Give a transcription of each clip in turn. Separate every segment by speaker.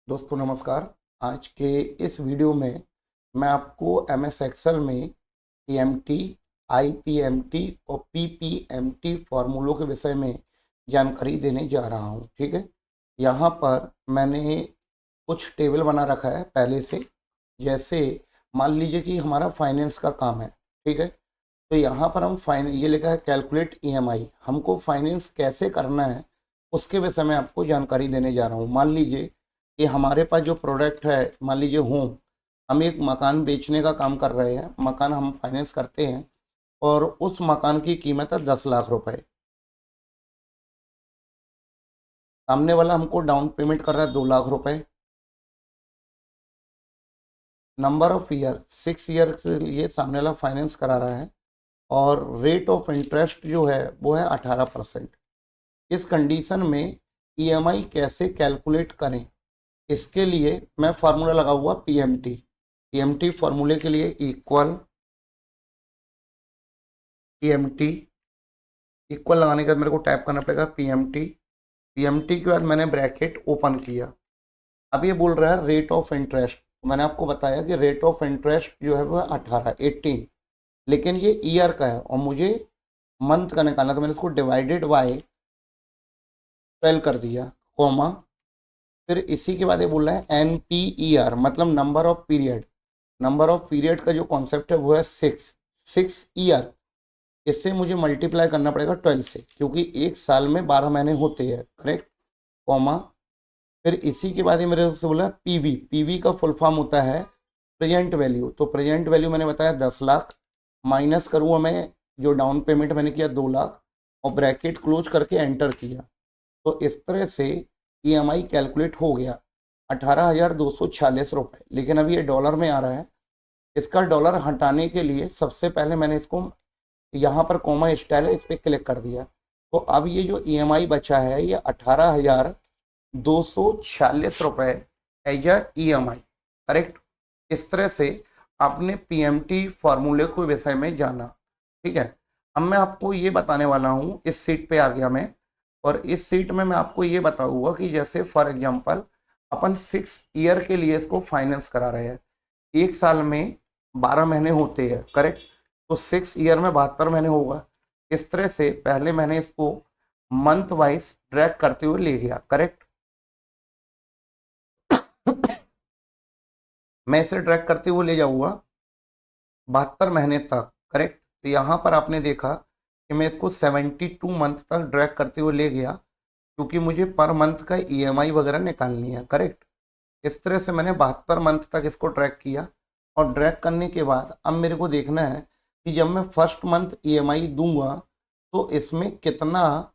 Speaker 1: दोस्तों नमस्कार। आज के इस वीडियो में मैं आपको एमएस एक्सेल में पीएमटी, आईपीएमटी और पीपीएमटी फॉर्मूलों के विषय में जानकारी देने जा रहा हूं। ठीक है, यहाँ पर मैंने कुछ टेबल बना रखा है पहले से। जैसे मान लीजिए कि हमारा फाइनेंस का काम है, ठीक है, तो यहाँ पर हम ये लिखा है कैलकुलेट ईएमआई। हमको फाइनेंस कैसे करना है उसके विषय में आपको जानकारी देने जा रहा हूँ। मान लीजिए कि हमारे पास जो प्रोडक्ट है, मान लीजिए होम, हम एक मकान बेचने का काम कर रहे हैं। मकान हम फाइनेंस करते हैं और उस मकान की कीमत है 10 लाख रुपए। सामने वाला हमको डाउन पेमेंट कर रहा है 2 लाख रुपए। नंबर ऑफ ईयर 6 ईयर के लिए सामने वाला फाइनेंस करा रहा है और रेट ऑफ इंटरेस्ट जो है वो है 18%। इस कंडीशन में ईएमआई कैसे कैलकुलेट करें, इसके लिए मैं फार्मूला लगा हुआ पीएमटी। पीएमटी फार्मूले के लिए इक्वल पीएमटी, इक्वल लगाने के बाद मेरे को टाइप करना पड़ेगा पीएमटी। पीएमटी के बाद मैंने ब्रैकेट ओपन किया। अब ये बोल रहा है रेट ऑफ इंटरेस्ट। मैंने आपको बताया कि रेट ऑफ इंटरेस्ट जो है वो 18 लेकिन ये ईयर का है और मुझे मंथ का निकालना, तो मैंने इसको डिवाइडेड बाय 12 कर दिया, कॉमा। फिर इसी के बाद ये बोल रहा है एनपीईआर मतलब number of period. Number of period का जो कॉन्सेप्ट है वो है 6 ईयर। इससे मुझे मल्टीप्लाई करना पड़ेगा 12 से, क्योंकि एक साल में 12 महीने होते हैं, करेक्ट, कॉमा। फिर इसी के बाद ये मेरे से बोला पीवी। पीवी का फुल फॉर्म होता है प्रेजेंट वैल्यू। तो प्रेजेंट वैल्यू मैंने बताया 10 लाख, माइनस करूँगा मैं जो डाउन पेमेंट मैंने किया 2 लाख, और ब्रैकेट क्लोज करके एंटर किया। तो इस तरह से ईएमआई कैलकुलेट हो गया 18,246 रुपये। लेकिन अभी ये डॉलर में आ रहा है। इसका डॉलर हटाने के लिए सबसे पहले मैंने इसको यहाँ पर कॉमा स्टाइल है, इस पर क्लिक कर दिया। तो अब ये जो ईएमआई बचा है ये 18,246 रुपये एज अ ईएमआई, करेक्ट। इस तरह से आपने पीएमटी फॉर्मूले के विषय में जाना। ठीक है, अब मैं आपको ये बताने वाला हूँ, इस सीट पे आ गया मैं, और इस सीट में मैं आपको ये बताऊंगा कि जैसे फॉर एग्जांपल अपन 6 ईयर के लिए इसको फाइनेंस करा रहे हैं। एक साल में 12 महीने होते हैं, करेक्ट, तो 6 ईयर में 72 महीने होगा। इस तरह से पहले मैंने इसको मंथ वाइज ड्रैग करते हुए ले गया, करेक्ट। मैं इसे ड्रैग करते हुए ले जाऊंगा 72 महीने तक, करेक्ट। तो यहाँ पर आपने देखा कि मैं इसको 72 मंथ तक ड्रैग करते हुए ले गया, क्योंकि मुझे पर मंथ का ईएमआई वगैरह निकालनी है, करेक्ट। इस तरह से मैंने 72 मंथ तक इसको ट्रैक किया। और ट्रैक करने के बाद अब मेरे को देखना है कि जब मैं फर्स्ट मंथ ईएमआई दूंगा तो इसमें कितना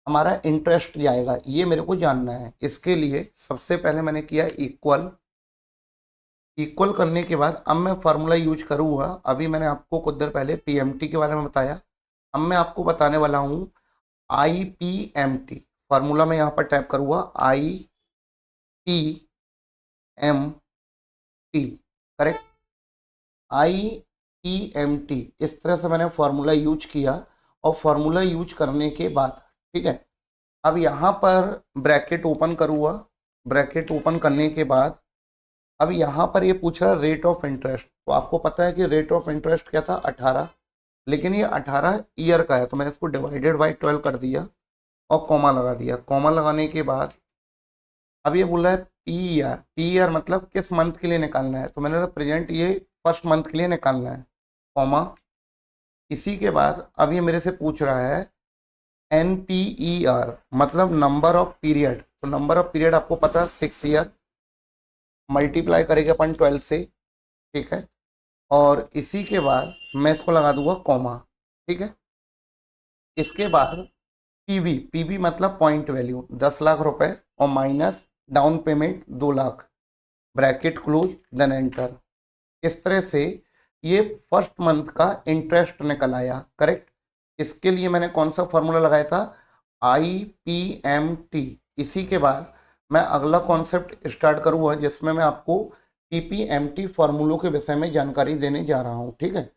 Speaker 1: हमारा इंटरेस्ट जाएगा, ये मेरे को जानना है। इसके लिए सबसे पहले मैंने किया इक्वल। इक्वल करने के बाद अब मैं फार्मूला यूज करूँगा। अभी मैंने आपको कुछ देर पहले पीएमटी के बारे में बताया, अब मैं आपको बताने वाला हूँ आईपीएमटी। फार्मूला में यहाँ पर टाइप करूँगा आईपीएमटी, करेक्ट, आईपीएमटी। इस तरह से मैंने फार्मूला यूज किया। और फार्मूला यूज करने के बाद, ठीक है, अब यहाँ पर ब्रैकेट ओपन करूँगा। ब्रैकेट ओपन करने के बाद अब यहाँ पर ये पूछ रहा है रेट ऑफ इंटरेस्ट। तो आपको पता है कि रेट ऑफ इंटरेस्ट क्या था, 18, लेकिन ये 18 ईयर का है, तो मैंने इसको डिवाइडेड बाई 12 कर दिया और कॉमा लगा दिया। कॉमा लगाने के बाद अब ये बोल रहा है पीईआर। पीईआर मतलब किस मंथ के लिए निकालना है, तो मैंने कहा प्रेजेंट ये फर्स्ट मंथ के लिए निकालना है, कॉमा। इसी के बाद अब ये मेरे से पूछ रहा है एनपीईआर मतलब नंबर ऑफ पीरियड। तो नंबर ऑफ पीरियड आपको पता है 6 ईयर, मल्टीप्लाई करेंगे अपन 12 से, ठीक है। और इसी के बाद मैं इसको लगा दूंगा कॉमा, ठीक है। इसके बाद पीवी। पीवी मतलब पॉइंट वैल्यू 10 लाख रुपए और minus down payment 2 lakh, bracket close, then enter. इस तरह से ये फर्स्ट मंथ का इंटरेस्ट निकल आया, करेक्ट। इसके लिए मैंने कौन सा फॉर्मूला लगाया था, आईपीएमटी। इसी के बाद मैं अगला कॉन्सेप्ट स्टार्ट करूँगा जिसमें मैं आपको पीपीएमटी फॉर्मूलों के विषय में जानकारी देने जा रहा हूँ, ठीक है।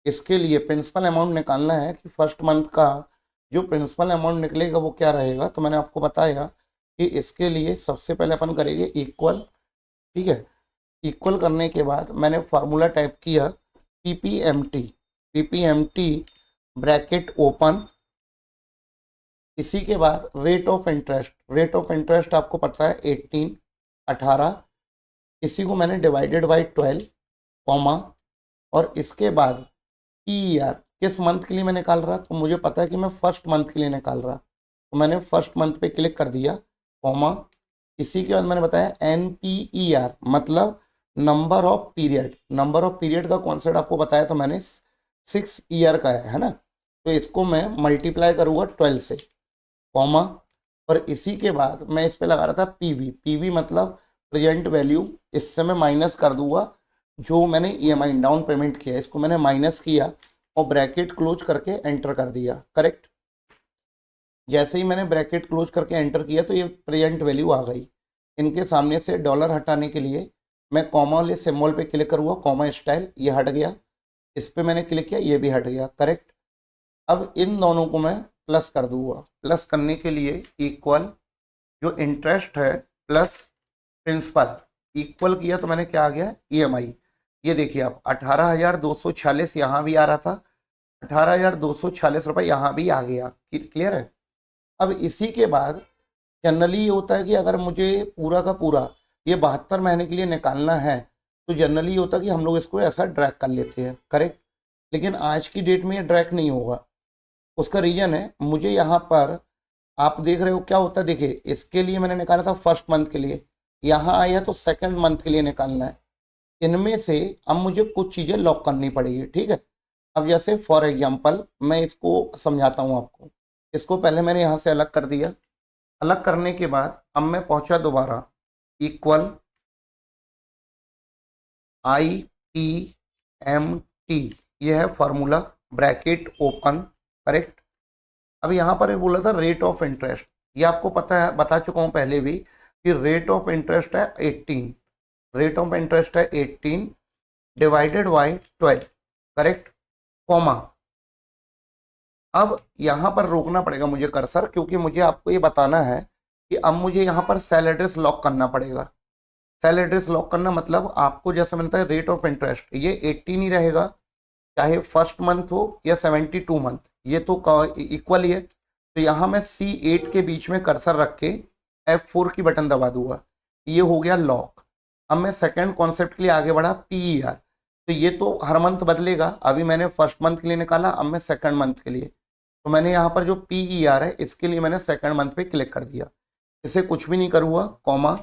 Speaker 1: इसके लिए प्रिंसिपल अमाउंट निकालना है कि फर्स्ट मंथ का जो प्रिंसिपल अमाउंट निकलेगा वो क्या रहेगा। तो मैंने आपको बताया कि इसके लिए सबसे पहले अपन करेंगे इक्वल, ठीक है। इक्वल करने के बाद मैंने फार्मूला टाइप किया पीपीएमटी, पीपीएमटी ब्रैकेट ओपन, इसी के बाद rate of interest, rate of interest आपको पता है 18, 18, इसी को मैंने डिवाइडेड बाई 12, कॉमा, और इसके बाद PER किस मंथ के लिए मैं निकाल रहा, तो मुझे पता है कि मैं फर्स्ट मंथ के लिए निकाल रहा, तो मैंने फर्स्ट मंथ पे क्लिक कर दिया, कॉमा, इसी के बाद मैंने बताया NPER मतलब number of period, number of period का कॉन्सेप्ट आपको बताया था मैंने 6 ईयर का है ना, तो इसको मैं मल्टीप्लाई करूँगा 12 से, कॉमा, और इसी के बाद मैं इस पे लगा रहा था PV, PV मतलब प्रेजेंट वैल्यू, इससे मैं माइनस कर दूंगा जो मैंने EMI डाउन पेमेंट किया, इसको मैंने माइनस किया और ब्रैकेट क्लोज करके एंटर कर दिया, करेक्ट। जैसे ही मैंने ब्रैकेट क्लोज करके एंटर किया तो ये प्रेजेंट वैल्यू आ गई। इनके सामने से डॉलर हटाने के लिए मैं कॉमा वाले सिंबल पे क्लिक करूँगा, कॉमा स्टाइल, ये हट गया, इस पे मैंने क्लिक किया, ये भी हट गया, करेक्ट। अब इन दोनों को मैं प्लस कर दूंगा, प्लस करने के लिए इक्वल जो इंटरेस्ट है प्लस प्रिंसिपल, इक्वल किया तो मैंने क्या आ गया, EMI, ये देखिए आप 18,246 यहाँ भी आ रहा था, 18,246 रुपये यहाँ भी आ गया, क्लियर है। अब इसी के बाद जनरली ये होता है कि अगर मुझे पूरा का पूरा ये 72 महीने के लिए निकालना है तो जनरली ये होता है कि हम लोग इसको ऐसा ड्रैग कर लेते हैं, करेक्ट। लेकिन आज की डेट में ये ड्रैग नहीं होगा, उसका रीजन है मुझे यहाँ पर आप देख रहे हो क्या होता है, देखिए इसके लिए मैंने निकाला था फर्स्ट मंथ के लिए, यहाँ आया तो सेकंड मंथ के लिए निकालना है, इनमें से अब मुझे कुछ चीज़ें लॉक करनी पड़ेगी, ठीक है। अब जैसे फॉर एग्जांपल मैं इसको समझाता हूँ आपको, इसको पहले मैंने यहाँ से अलग कर दिया, अलग करने के बाद अब मैं पहुँचा दोबारा इक्वल IPMT, यह है फार्मूला, ब्रैकेट ओपन, करेक्ट। अब यहाँ पर बोला था रेट ऑफ इंटरेस्ट, ये आपको पता है, बता चुका हूँ पहले भी कि रेट ऑफ इंटरेस्ट है 18, रेट ऑफ इंटरेस्ट है 18 डिवाइडेड बाई 12, करेक्ट, कॉमा। अब यहाँ पर रोकना पड़ेगा मुझे कर्सर, क्योंकि मुझे आपको ये बताना है कि अब मुझे यहाँ पर सेल एड्रेस लॉक करना पड़ेगा। सेल एड्रेस लॉक करना मतलब आपको जैसे मिलता है रेट ऑफ इंटरेस्ट, ये 18 ही रहेगा चाहे फर्स्ट मंथ हो या 72 मंथ, ये तो इक्वल ही है। तो यहाँ मैं C8 के बीच में कर्सर रख के F4 की बटन दबा दूंगा, ये हो गया लॉक। अब मैं सेकंड कॉन्सेप्ट के लिए आगे बढ़ा PER, तो ये तो हर मंथ बदलेगा, अभी मैंने फर्स्ट मंथ के लिए निकाला, अब मैं सेकंड मंथ के लिए, तो मैंने यहाँ पर जो PER है इसके लिए मैंने सेकंड मंथ पे क्लिक कर दिया, इसे कुछ भी नहीं करूँगा, कॉमा,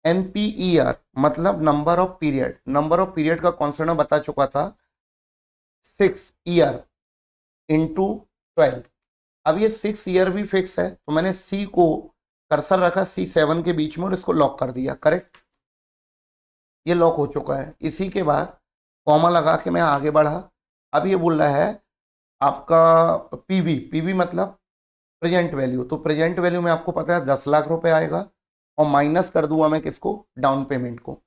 Speaker 1: NPER मतलब number of period, number of period का कॉन्सेप्ट मैं बता चुका था 6 ईयर इंटू 12, अब ये 6 ईयर भी फिक्स है, तो मैंने C को कर्सर रखा C7 के बीच में और इसको लॉक कर दिया, करेक्ट, ये लॉक हो चुका है। इसी के बाद कॉमा लगा के मैं आगे बढ़ा, अब ये बोल रहा है आपका PV मतलब प्रेजेंट वैल्यू, तो प्रेजेंट वैल्यू में आपको पता है 10 लाख रुपए आएगा, और माइनस कर दूंगा मैं किसको, डाउन पेमेंट को।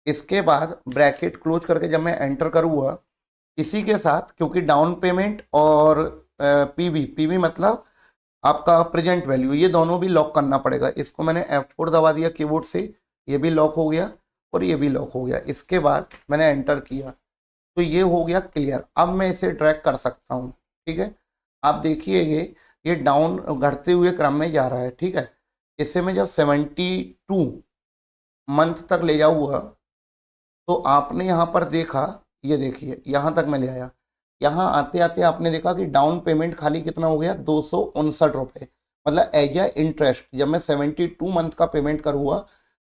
Speaker 1: इसके बाद ब्रैकेट क्लोज करके जब मैं एंटर करूँगा, इसी के साथ क्योंकि डाउन पेमेंट और PV मतलब आपका प्रेजेंट वैल्यू, ये दोनों भी लॉक करना पड़ेगा, इसको मैंने F4 दबा दिया कीबोर्ड से, ये भी लॉक हो गया और ये भी लॉक हो गया। इसके बाद मैंने एंटर किया तो ये हो गया क्लियर। अब मैं इसे ट्रैक कर सकता हूँ, ठीक है। आप देखिए ये डाउन घटते हुए क्रम में जा रहा है, ठीक है। इसे मैं जब 72 मंथ तक ले जाऊँगा तो आपने यहाँ पर देखा, ये देखिए यहाँ तक मैं ले आया, यहाँ आते आते आपने देखा कि डाउन पेमेंट खाली कितना हो गया, 259 रुपये, मतलब एज ए इंटरेस्ट जब मैं 72 मंथ का पेमेंट करूँगा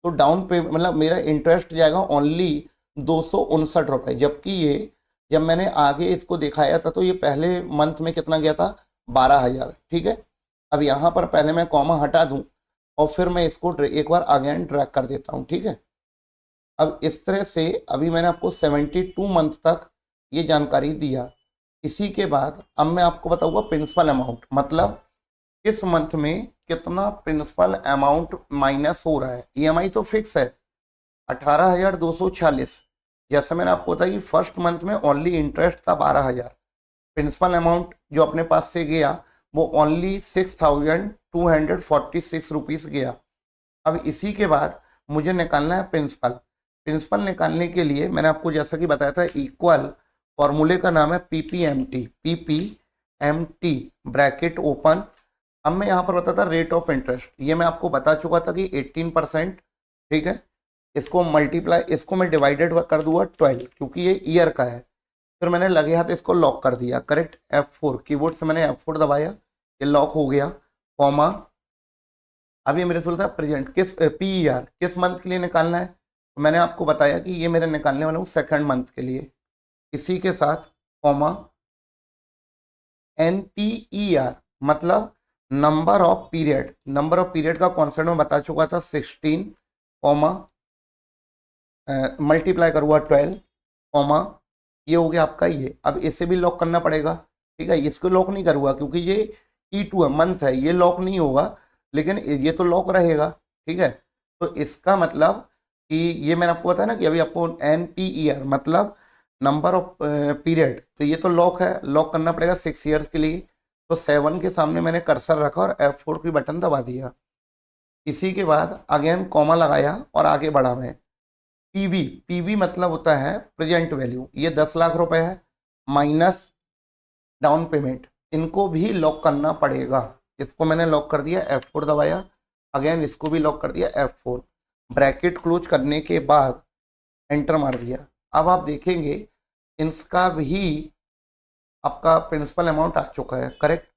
Speaker 1: तो डाउन पेमेंट मतलब मेरा इंटरेस्ट जाएगा ओनली 259 रुपये, जबकि ये जब मैंने आगे इसको दिखाया था तो ये पहले मंथ में कितना गया था, 12,000, ठीक है। अब यहाँ पर पहले मैं कॉमा हटा दूँ और फिर मैं इसको एक बार अगेन ट्रैक कर देता हूँ, ठीक है। अब इस तरह से अभी मैंने आपको 72 मंथ तक ये जानकारी दिया। इसी के बाद अब मैं आपको बताऊंगा प्रिंसिपल अमाउंट, मतलब किस मंथ में कितना प्रिंसिपल अमाउंट माइनस हो रहा है। EMI तो फिक्स है 18,246, जैसे मैंने आपको बताया कि फर्स्ट मंथ में ओनली इंटरेस्ट था 12,000, प्रिंसिपल अमाउंट जो अपने पास से गया वो ओनली 6,246 रुपीज़ गया, अब इसी के बाद मुझे निकालना है प्रिंसिपल। प्रिंसिपल निकालने के लिए मैंने आपको जैसा कि बताया था, इक्वल फॉर्मूले का नाम है पीपीएमटी। PPMT bracket open. अब मैं यहाँ पर बताता रेट ऑफ इंटरेस्ट, ये मैं आपको बता चुका था कि 18%। ठीक है, इसको मल्टीप्लाई, इसको मैं डिवाइडेड कर दूंगा 12 क्योंकि ये ईयर का है। फिर मैंने लगे हाथ इसको लॉक कर दिया, करेक्ट F4 कीबोर्ड से मैंने F4 दबाया, ये लॉक हो गया, कॉमा। अब ये मेरे से बोलता है प्रेजेंट किस PER किस मंथ के लिए निकालना है, तो मैंने आपको बताया कि ये मेरे निकालने वाला हूँ सेकंड मंथ के लिए। इसी के साथ कॉमा NPER मतलब number of period. Number of period का कॉन्सेप्ट में बता चुका था 16, कॉमा मल्टीप्लाई करूँगा 12, कॉमा ये हो गया आपका ये। अब इसे भी लॉक करना पड़ेगा। ठीक है, इसको लॉक नहीं करूँगा क्योंकि ये E2 है, मंथ है, ये लॉक नहीं होगा, लेकिन ये तो लॉक रहेगा। ठीक है, तो इसका मतलब कि ये मैंने आपको बताया ना कि अभी आपको NPER मतलब नंबर ऑफ पीरियड, तो ये तो लॉक है, लॉक करना पड़ेगा 6 ईयर्स के लिए। तो 7 के सामने मैंने कर्सर रखा और F4 की बटन दबा दिया। इसी के बाद अगेन कॉमा लगाया और आगे बढ़ा मैं। पीवी मतलब होता है प्रेजेंट वैल्यू, ये 10 लाख रुपए है माइनस डाउन पेमेंट, इनको भी लॉक करना पड़ेगा। इसको मैंने लॉक कर दिया, F4 दबाया, अगेन इसको भी लॉक कर दिया F4, ब्रैकेट क्लोज करने के बाद एंटर मार दिया। अब आप देखेंगे इसका भी आपका प्रिंसिपल अमाउंट आ चुका है, करेक्ट।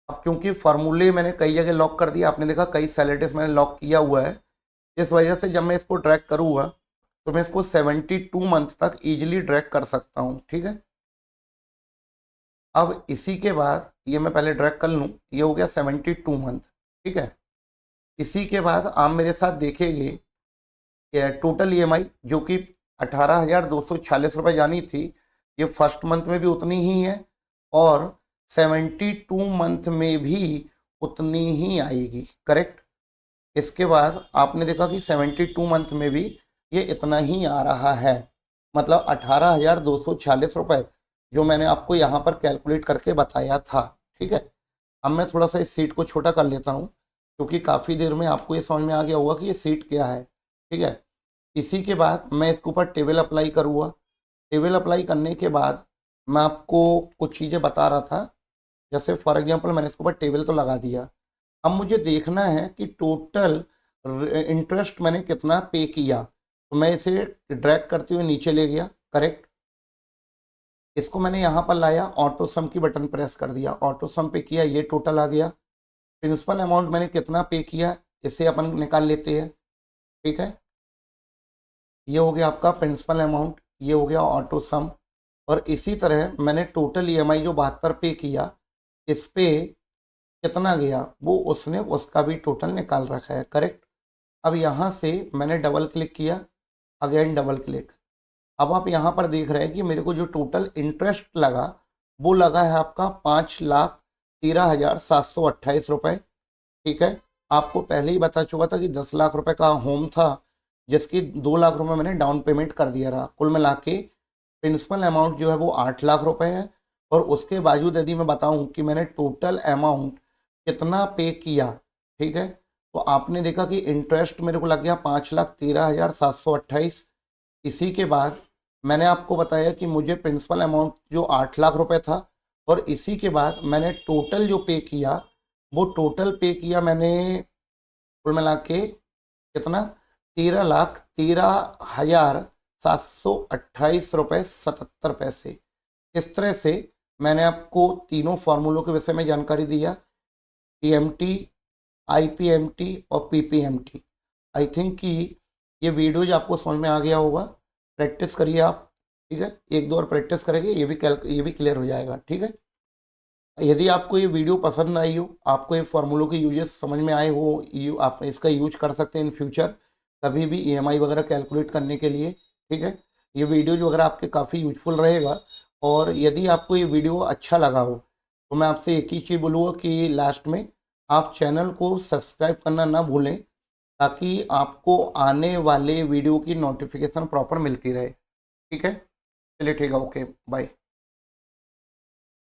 Speaker 1: अब क्योंकि फार्मूले मैंने कई जगह लॉक कर दिया, आपने देखा कई सैलरीज मैंने लॉक किया हुआ है, इस वजह से जब मैं इसको ट्रैक करूँगा तो मैं इसको 72 मंथ तक इजीली ड्रैग कर सकता हूँ। ठीक है, अब इसी के बाद ये मैं पहले ड्रैग कर लूँ, ये हो गया 72 मंथ। ठीक है, इसी के बाद आप मेरे साथ देखेंगे टोटल EMI जो कि 18,246 रुपये जानी थी, ये फर्स्ट मंथ में भी उतनी ही है और 72 मंथ में भी उतनी ही आएगी, करेक्ट। इसके बाद आपने देखा कि 72 मंथ में भी ये इतना ही आ रहा है, मतलब 18,246 रुपये जो मैंने आपको यहाँ पर कैलकुलेट करके बताया था। ठीक है, अब मैं थोड़ा सा इस सीट को छोटा कर लेता हूँ क्योंकि काफ़ी देर में आपको ये समझ में आ गया होगा कि ये सीट क्या है। ठीक है, इसी के बाद मैं इसके ऊपर टेबल अप्लाई करूँगा। टेबल अप्लाई करने के बाद मैं आपको कुछ चीज़ें बता रहा था, जैसे फॉर एग्जांपल मैंने इसके ऊपर टेबल तो लगा दिया। अब मुझे देखना है कि टोटल इंटरेस्ट मैंने कितना पे किया, तो मैं इसे ड्रैग करते हुए नीचे ले गया, करेक्ट। इसको मैंने यहाँ पर लाया, ऑटो सम की बटन प्रेस कर दिया, ऑटो सम पे किया, ये टोटल आ गया। प्रिंसिपल अमाउंट मैंने कितना पे किया इसे अपन निकाल लेते हैं। ठीक है, ये हो गया आपका प्रिंसिपल अमाउंट, ये हो गया ऑटो सम, और इसी तरह मैंने टोटल EMI जो 72 पे किया इस पे कितना गया वो उसने उसका भी टोटल निकाल रखा है, करेक्ट। अब यहाँ से मैंने डबल क्लिक किया, अगेन डबल क्लिक। अब आप यहाँ पर देख रहे हैं कि मेरे को जो टोटल इंटरेस्ट लगा वो लगा है आपका 5,13,728 रुपये। ठीक है, आपको पहले ही बता चुका था कि 10 लाख रुपए का होम था जिसकी 2 लाख रुपए मैंने डाउन पेमेंट कर दिया रहा। कुल मिला के प्रिंसिपल अमाउंट जो है वो 8 लाख रुपए है, और उसके बावजूद यदि मैं बताऊं कि मैंने टोटल अमाउंट कितना पे किया, ठीक है, तो आपने देखा कि इंटरेस्ट मेरे को लग गया 5,13,728। इसी के बाद मैंने आपको बताया कि मुझे प्रिंसिपल अमाउंट जो 8 लाख रुपए था, और इसी के बाद मैंने टोटल जो पे किया वो टोटल पे किया मैंने कुल मिला के कितना 13,13,728 रुपये 77 पैसे। इस तरह से मैंने आपको तीनों फार्मूलों के विषय में जानकारी दिया, PMT, IPMT और PPMT। आई थिंक कि ये वीडियो जो आपको समझ में आ गया होगा, प्रैक्टिस करिए आप। ठीक है, एक दो और प्रैक्टिस करेंगे ये भी क्लियर हो जाएगा। ठीक है, यदि आपको ये वीडियो पसंद आई हो, आपको ये फार्मूलों के यूजेस समझ में आए हो, आप इसका यूज कर सकते हैं इन फ्यूचर कभी भी EMI वगैरह कैलकुलेट करने के लिए। ठीक है, ये वीडियो जो वगैरह आपके काफ़ी यूजफुल रहेगा। और यदि आपको ये वीडियो अच्छा लगा हो तो मैं आपसे एक ही चीज़ बोलूँगा कि लास्ट में आप चैनल को सब्सक्राइब करना ना भूलें, ताकि आपको आने वाले वीडियो की नोटिफिकेशन प्रॉपर मिलती रहे। ठीक है, चलिए ठीक है, ओके बाय।